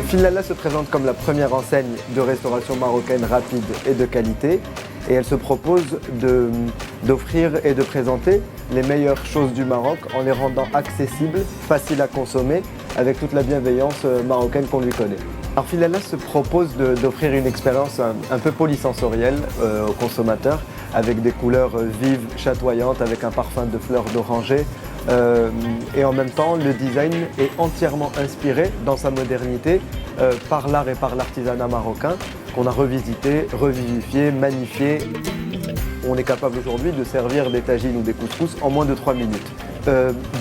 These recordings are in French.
Filala se présente comme la première enseigne de restauration marocaine rapide et de qualité et elle se propose d'offrir et de présenter les meilleures choses du Maroc en les rendant accessibles, faciles à consommer avec toute la bienveillance marocaine qu'on lui connaît. Alors Filala se propose d'offrir une expérience un peu polysensorielle aux consommateurs avec des couleurs vives, chatoyantes, avec un parfum de fleurs d'oranger. Et en même temps, le design est entièrement inspiré dans sa modernité par l'art et par l'artisanat marocain qu'on a revisité, revivifié, magnifié. On est capable aujourd'hui de servir des tagines ou des couscous en moins de 3 minutes.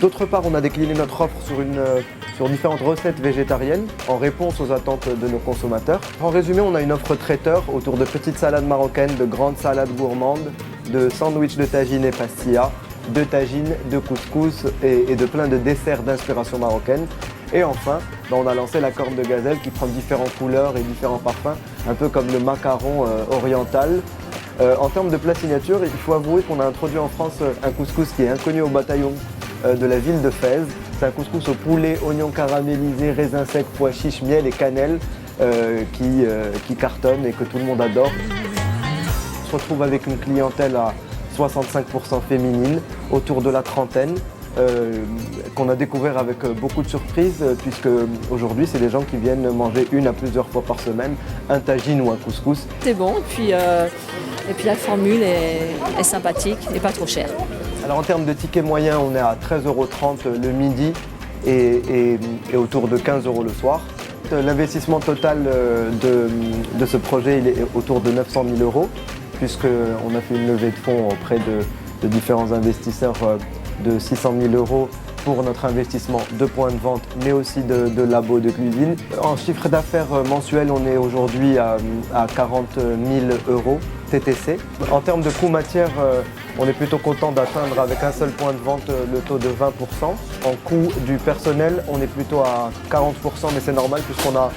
D'autre part, on a décliné notre offre sur différentes recettes végétariennes en réponse aux attentes de nos consommateurs. En résumé, on a une offre traiteur autour de petites salades marocaines, de grandes salades gourmandes, de sandwichs de tagine et pastilla, de tagine, de couscous et de plein de desserts d'inspiration marocaine. Et enfin, on a lancé la corne de gazelle qui prend différentes couleurs et différents parfums, un peu comme le macaron oriental. En termes de plat signature, il faut avouer qu'on a introduit en France un couscous qui est inconnu au bataillon de la ville de Fès. C'est un couscous au poulet, oignons caramélisés, raisins secs, pois chiches, miel et cannelle qui cartonne et que tout le monde adore. On se retrouve avec une clientèle à 65% féminine, autour de la trentaine, qu'on a découvert avec beaucoup de surprises, puisque aujourd'hui, c'est des gens qui viennent manger une à plusieurs fois par semaine un tagine ou un couscous. C'est bon, et puis la formule est sympathique et pas trop chère. Alors en termes de ticket moyen, on est à 13,30 € le midi et autour de 15 € le soir. L'investissement total de ce projet il est autour de 900 000 €, puisqu'on a fait une levée de fonds auprès de différents investisseurs de 600 000 € pour notre investissement de points de vente, mais aussi de labos de cuisine. En chiffre d'affaires mensuel, on est aujourd'hui à 40 000 € TTC. En termes de coût matière, on est plutôt content d'atteindre avec un seul point de vente le taux de 20%. En coût du personnel, on est plutôt à 40%, mais c'est normal puisqu'on a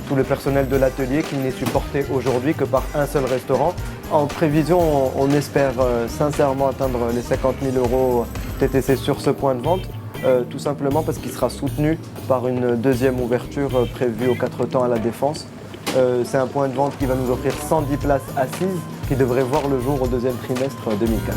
tout le personnel de l'atelier qui n'est supporté aujourd'hui que par un seul restaurant. En prévision, on espère sincèrement atteindre les 50 000 € TTC sur ce point de vente, tout simplement parce qu'il sera soutenu par une deuxième ouverture prévue aux 4 temps à la Défense. C'est un point de vente qui va nous offrir 110 places assises qui devraient voir le jour au deuxième trimestre 2015.